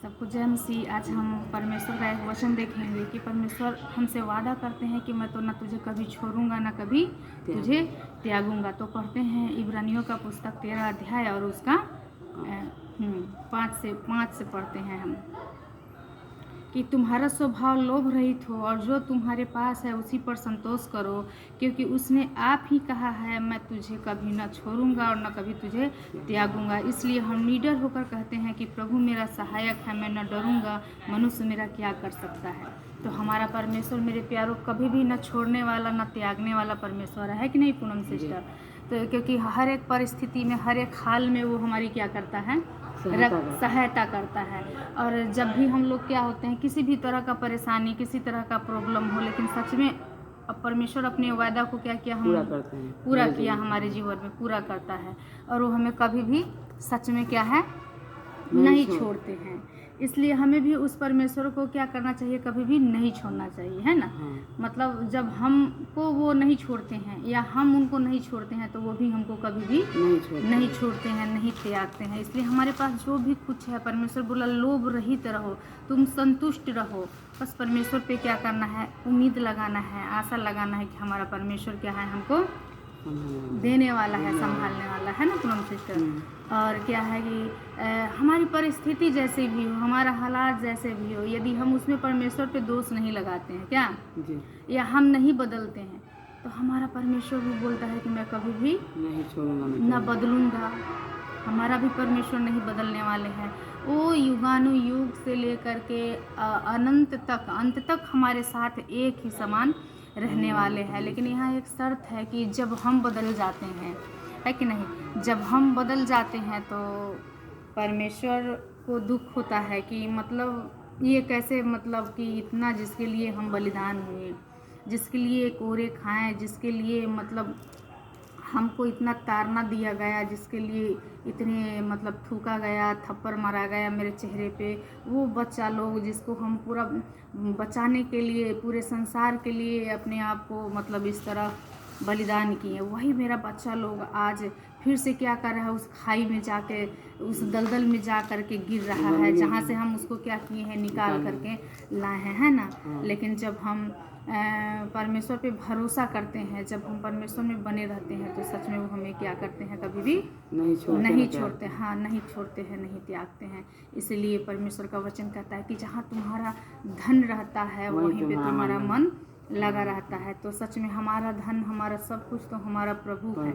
सबको जय मसीह। आज हम परमेश्वर का एक वचन देखेंगे कि परमेश्वर हमसे वादा करते हैं कि मैं तो ना तुझे कभी छोड़ूंगा ना कभी तुझे त्यागूंगा। तो पढ़ते हैं इब्रानियों का पुस्तक 13 अध्याय और उसका 5 से पढ़ते हैं हम कि तुम्हारा स्वभाव लोभ रहित हो और जो तुम्हारे पास है उसी पर संतोष करो, क्योंकि उसने आप ही कहा है मैं तुझे कभी न छोड़ूंगा और न कभी तुझे त्यागूंगा। इसलिए हम निडर होकर कहते हैं कि प्रभु मेरा सहायक है, मैं न डरूंगा, मनुष्य मेरा क्या कर सकता है। तो हमारा परमेश्वर मेरे प्यारों कभी भी न छोड़ने वाला न त्यागने वाला परमेश्वर है कि नहीं पूनम सिस्टर। तो क्योंकि हर एक परिस्थिति में हर एक हाल में वो हमारी क्या करता है, सहायता करता है। और जब भी हम लोग क्या होते हैं किसी भी तरह का परेशानी किसी तरह का प्रॉब्लम हो, लेकिन सच में अब परमेश्वर अपने वायदा को क्या किया, हम पूरा किया, हमारे जीवन में पूरा करता है और वो हमें कभी भी सच में क्या है नहीं छोड़ते हैं। इसलिए हमें भी उस परमेश्वर को क्या करना चाहिए, कभी भी नहीं छोड़ना चाहिए, है ना। मतलब जब हमको वो नहीं छोड़ते हैं या हम उनको नहीं छोड़ते हैं तो वो भी हमको कभी भी नहीं छोड़ते हैं, नहीं त्यागते हैं। इसलिए हमारे पास जो भी कुछ है, परमेश्वर बोला लोभ रहित रहो, तुम संतुष्ट रहो। बस परमेश्वर पे क्या करना है, उम्मीद लगाना है, आशा लगाना है कि हमारा परमेश्वर क्या है, हमको देने वाला है, संभालने वाला है ना पूनम सिस्टर। और क्या है कि हमारी परिस्थिति जैसे भी हो, हमारा हालात जैसे भी हो, यदि हम उसमें परमेश्वर पे दोष नहीं लगाते हैं क्या या हम नहीं बदलते हैं, तो हमारा परमेश्वर भी बोलता है कि मैं कभी भी नहीं छोड़ूंगा, न बदलूंगा। हमारा भी परमेश्वर नहीं बदलने वाले हैं। वो युगानुयुग से लेकर के अनंत तक, अंत तक हमारे साथ एक ही समान रहने वाले हैं। लेकिन यहाँ एक शर्त है कि जब हम बदल जाते हैं, है कि नहीं, जब हम बदल जाते हैं तो परमेश्वर को दुख होता है कि मतलब ये कैसे, मतलब कि इतना जिसके लिए हम बलिदान हुए, जिसके लिए कोरे खाएं, जिसके लिए मतलब हमको इतना ताड़ना दिया गया, जिसके लिए इतने मतलब थूका गया, थप्पड़ मारा गया मेरे चेहरे पे, वो बच्चा लोग जिसको हम पूरा बचाने के लिए पूरे संसार के लिए अपने आप को मतलब इस तरह बलिदान किए, वही मेरा बच्चा लोग आज फिर से क्या कर रहा है, उस खाई में जाके, उस दलदल में जा कर के गिर रहा है, जहाँ से हम उसको क्या किए हैं, निकाल करके लाए हैं, है ना। लेकिन जब हम परमेश्वर पे भरोसा करते हैं, जब हम परमेश्वर में बने रहते हैं, तो सच में वो हमें क्या करते हैं, कभी भी नहीं छोड़ते, हाँ नहीं छोड़ते हैं, नहीं त्यागते हैं। इसलिए परमेश्वर का वचन कहता है कि जहाँ तुम्हारा धन रहता है वहीं पे तुम्हारा मन लगा रहता है। तो सच में हमारा धन, हमारा सब कुछ तो हमारा प्रभु है,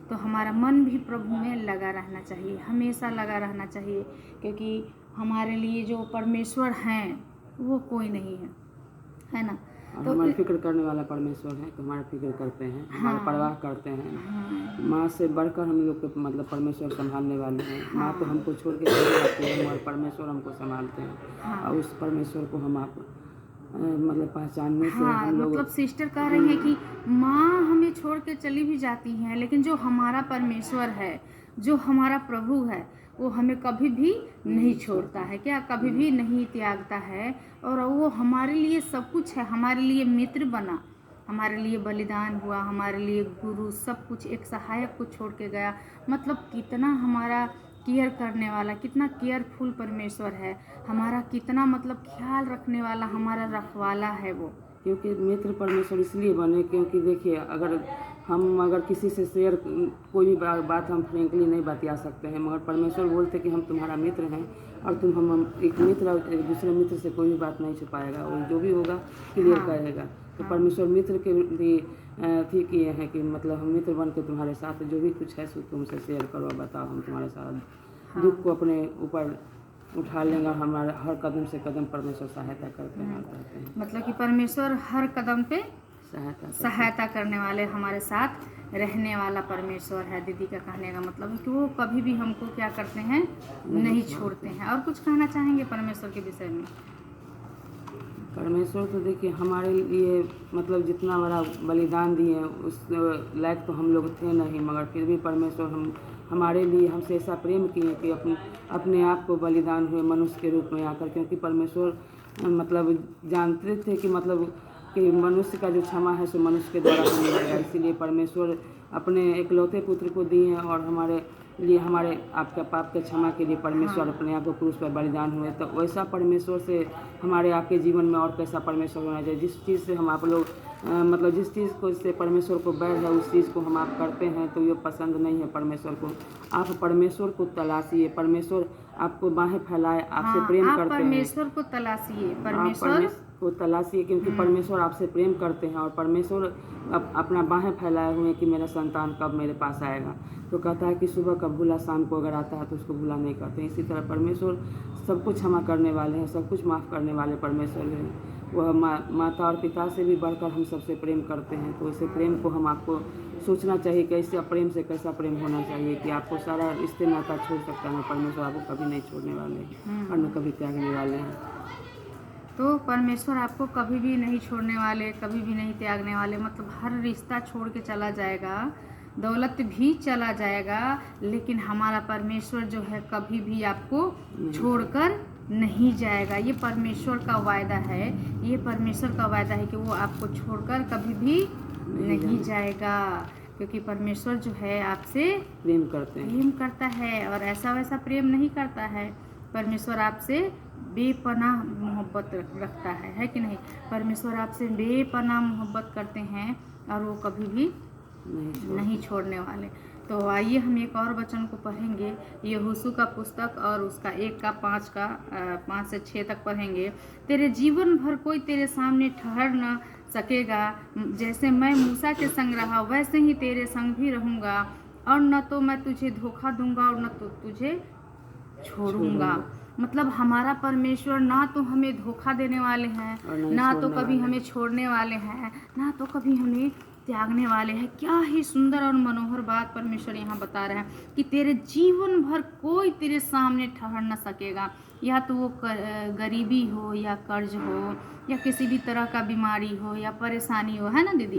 तो हमारा मन भी प्रभु में लगा रहना चाहिए, हमेशा लगा रहना चाहिए, क्योंकि हमारे लिए जो परमेश्वर हैं वो कोई नहीं है ना। तो हमारी फिक्र करने वाला परमेश्वर है, तो हमारी फिक्र करते हैं, हमारा परवाह करते हैं। माँ से बढ़कर हम लोग को मतलब परमेश्वर संभालने वाले हैं। माँ तो हमको छोड़ के चले जाती है, मगर परमेश्वर हमको संभालते हैं। और उस परमेश्वर को हम आप मतलब पहचानने से हम लोग, मतलब सिस्टर कह रही है कि माँ हमें छोड़ के चली भी जाती हैं, लेकिन जो हमारा परमेश्वर है, जो हमारा प्रभु है, वो हमें कभी भी नहीं छोड़ता है, क्या कभी भी नहीं त्यागता है। और वो हमारे लिए सब कुछ है, हमारे लिए मित्र बना, हमारे लिए बलिदान हुआ, हमारे लिए गुरु, सब कुछ, एक सहायक को छोड़ के गया। मतलब कितना हमारा केयर करने वाला, कितना केयरफुल परमेश्वर है हमारा, कितना मतलब ख्याल रखने वाला हमारा रखवाला है वो। क्योंकि मित्र परमेश्वर इसलिए बने क्योंकि देखिए, अगर किसी से शेयर कोई भी बात हम फ्रेंकली नहीं बतिया सकते हैं, मगर परमेश्वर बोलते कि हम तुम्हारा मित्र हैं और हम एक मित्र एक दूसरे मित्र से कोई भी बात नहीं छुपाएगा, वो जो भी होगा क्लियर करेगा। तो परमेश्वर मित्र के भी ठीक किए हैं कि मतलब हम मित्र बन के तुम्हारे साथ जो भी कुछ है सो तुमसे शेयर करो, बताओ, हम तुम्हारे साथ दुख को अपने ऊपर उठा लेंगे और हमारे हर कदम से कदम परमेश्वर सहायता करते हैं। मतलब कि परमेश्वर हर कदम पे सहायता करने वाले, हमारे साथ रहने वाला परमेश्वर है। दीदी का कहने का मतलब है कि वो कभी भी हमको क्या करते हैं, नहीं छोड़ते हैं। और कुछ कहना चाहेंगे परमेश्वर के विषय में? परमेश्वर तो देखिए हमारे लिए मतलब जितना बड़ा बलिदान दिए उस लायक तो हम लोग थे नहीं, मगर फिर भी परमेश्वर हमारे लिए हमसे ऐसा प्रेम किए कि अपने आप को बलिदान हुए मनुष्य के रूप में आकर, क्योंकि परमेश्वर मतलब जानते थे कि मतलब कि मनुष्य का जो क्षमा है सो मनुष्य के द्वारा मिलेगा। इसीलिए परमेश्वर अपने इकलौते पुत्र को दिए और हमारे लिए हमारे आपके पाप के क्षमा के लिए परमेश्वर अपने आप को क्रूस पर बलिदान हुए, तो वैसा परमेश्वर से हमारे आपके जीवन में और कैसा परमेश्वर होना चाहिए। जिस चीज़ से हम आप लोग मतलब जिस चीज़ को से परमेश्वर को बैर है उस चीज़ को हम आप करते हैं तो ये पसंद नहीं है परमेश्वर को। आप परमेश्वर को तलाशिए, परमेश्वर आपको बाहें फैलाए, आपसे प्रेम आप करते हैं। परमेश्वर को तलाशिए, आप परमेश्वर को तलाशिए, क्योंकि परमेश्वर आपसे प्रेम करते हैं और परमेश्वर अपना बाहें फैलाए हुए हैं कि मेरा संतान कब मेरे पास आएगा। तो कहता है कि सुबह का भूला शाम को अगर आता है तो उसको भूला नहीं करते। इसी तरह परमेश्वर सब कुछ क्षमा करने वाले हैं, सब कुछ माफ़ करने वाले परमेश्वर हैं। वह माता और पिता से भी बढ़कर हम सबसे प्रेम करते हैं। तो इसे प्रेम को हम आपको सोचना चाहिए कि ऐसे प्रेम से कैसा प्रेम होना चाहिए कि आपको सारा रिश्ते नाता छोड़ सकता है। परमेश्वर आपको कभी नहीं छोड़ने वाले हैं और न कभी त्यागने वाले हैं। तो परमेश्वर आपको कभी भी नहीं छोड़ने वाले, कभी भी नहीं त्यागने वाले। मतलब हर रिश्ता छोड़ के चला जाएगा, दौलत भी चला जाएगा, लेकिन हमारा परमेश्वर जो है कभी भी आपको छोड़कर नहीं जाएगा। ये परमेश्वर का वायदा है, ये परमेश्वर का वायदा है कि वो आपको छोड़कर कभी भी नहीं जाएगा, क्योंकि परमेश्वर जो है आपसे प्रेम करता है और ऐसा वैसा प्रेम नहीं करता है। परमेश्वर आपसे बेपनाह मोहब्बत रखता है कि नहीं। परमेश्वर आपसे बेपनाह मोहब्बत करते हैं और वो कभी भी नहीं छोड़ने वाले। तो आइए हम एक और वचन को पढ़ेंगे, यहोशू का पुस्तक और उसका 1:5 से 6 तक पढ़ेंगे। तेरे जीवन भर कोई तेरे सामने ठहर न सकेगा, जैसे मैं मूसा के संग रहा वैसे ही तेरे संग भी रहूँगा, और न तो मैं तुझे धोखा दूंगा और न तो तुझे छोड़ूंगा। मतलब हमारा परमेश्वर ना तो हमें धोखा देने वाले हैं, ना तो कभी हमें छोड़ने वाले हैं, ना तो कभी हमें त्यागने वाले हैं। क्या ही सुंदर और मनोहर बात परमेश्वर यहाँ बता रहे हैं कि तेरे जीवन भर कोई तेरे सामने ठहर न सकेगा। या तो वो गरीबी हो या कर्ज हो या किसी भी तरह का बीमारी हो या परेशानी हो, है ना दीदी।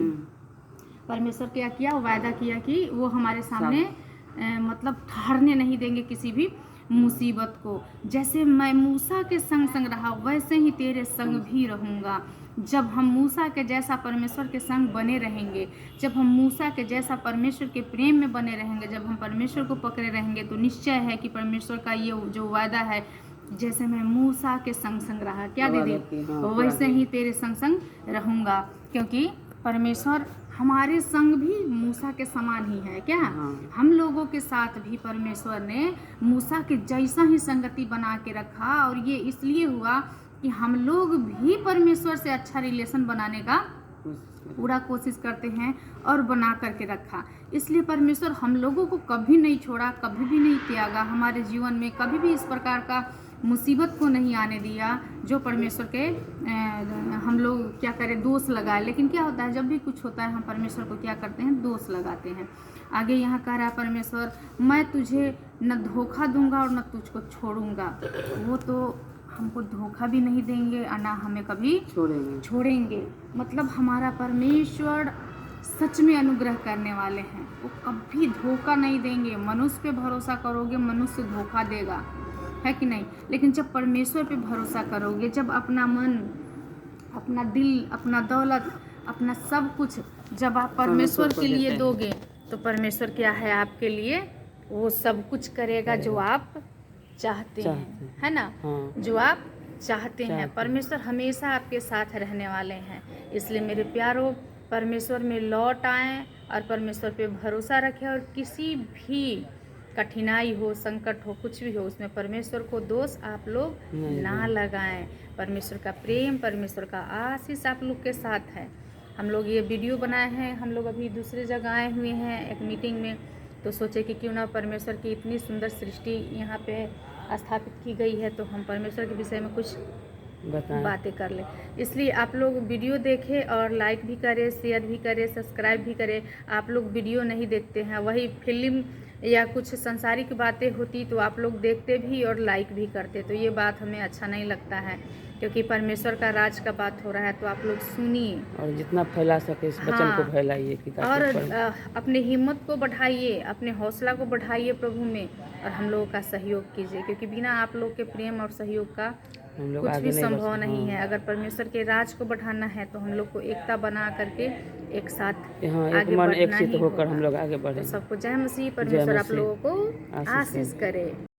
परमेश्वर क्या किया, वायदा किया कि वो हमारे सामने मतलब ठहरने नहीं देंगे किसी भी मुसीबत को। जैसे मैं मूसा के संग रहा वैसे ही तेरे संग भी रहूँगा। जब हम मूसा के जैसा परमेश्वर के संग बने रहेंगे, जब हम मूसा के जैसा परमेश्वर के प्रेम में बने रहेंगे, जब हम परमेश्वर को पकड़े रहेंगे, तो निश्चय है कि परमेश्वर का ये जो वायदा है, जैसे मैं मूसा के संग रहा, क्या दीदी, वैसे ही तेरे संग रहूँगा। क्योंकि परमेश्वर हमारे संग भी मूसा के समान ही है। क्या हम लोगों के साथ भी परमेश्वर ने मूसा के जैसा ही संगति बना के रखा, और ये इसलिए हुआ कि हम लोग भी परमेश्वर से अच्छा रिलेशन बनाने का पूरा कोशिश करते हैं और बना करके रखा। इसलिए परमेश्वर हम लोगों को कभी नहीं छोड़ा, कभी भी नहीं त्यागा। हमारे जीवन में कभी भी इस प्रकार का मुसीबत को नहीं आने दिया जो परमेश्वर के हम लोग क्या करें, दोष लगाए। लेकिन क्या होता है, जब भी कुछ होता है हम परमेश्वर को क्या करते हैं, दोष लगाते हैं। आगे यहाँ कह रहा है परमेश्वर, मैं तुझे न धोखा दूंगा और न तुझको छोड़ूंगा। वो तो हमको धोखा भी नहीं देंगे और ना हमें कभी छोड़ेंगे। मतलब हमारा परमेश्वर सच में अनुग्रह करने वाले हैं, वो कभी धोखा नहीं देंगे। मनुष्य पे भरोसा करोगे, मनुष्य धोखा देगा, है कि नहीं। लेकिन जब परमेश्वर पे भरोसा करोगे, जब अपना मन, अपना दिल, अपना दौलत, अपना सब कुछ जब आप परमेश्वर के लिए दोगे, तो परमेश्वर क्या है, आपके लिए वो सब कुछ करेगा जो आप चाहते हैं, है ना। जो आप चाहते हैं। परमेश्वर हमेशा आपके साथ रहने वाले हैं। इसलिए मेरे प्यारों, परमेश्वर में लौट आएं और परमेश्वर पे भरोसा रखें, और किसी भी कठिनाई हो, संकट हो, कुछ भी हो, उसमें परमेश्वर को दोष आप लोग ना लगाएं। परमेश्वर का प्रेम, परमेश्वर का आशीष आप लोग के साथ है। हम लोग ये वीडियो बनाए हैं, हम लोग अभी दूसरी जगह आए हुए हैं एक मीटिंग में, तो सोचे कि क्यों ना परमेश्वर की इतनी सुंदर सृष्टि यहाँ पे स्थापित की गई है, तो हम परमेश्वर के विषय में कुछ बातें कर ले। इसलिए आप लोग वीडियो देखें और लाइक भी करें, शेयर भी करें, सब्सक्राइब भी करें। आप लोग वीडियो नहीं देखते हैं, वही फिल्म या कुछ संसारिक बातें होती तो आप लोग देखते भी और लाइक भी करते, तो ये बात हमें अच्छा नहीं लगता है, क्योंकि परमेश्वर का राज का बात हो रहा है। तो आप लोग सुनिए और जितना फैला सके इस वचन को फैलाइए, और अपने हिम्मत को बढ़ाइए, अपने हौसला को बढ़ाइए प्रभु में, और हम लोगों का सहयोग कीजिए, क्योंकि बिना आप लोग के प्रेम और सहयोग का हम लोग कुछ आगे भी नहीं बढ़ संभव सकते। नहीं है। हाँ। अगर परमेश्वर के राज को बढ़ाना है तो हम लोग को एकता बना करके एक साथ यहाँ एक आगे मन एक बढ़ना चित्त ही होकर होगा। हम लोग आगे तो बढ़ेंगे। सबको जय मसीह, जय परमेश्वर आप मसीह। लोगों को आशीष आशीष करे।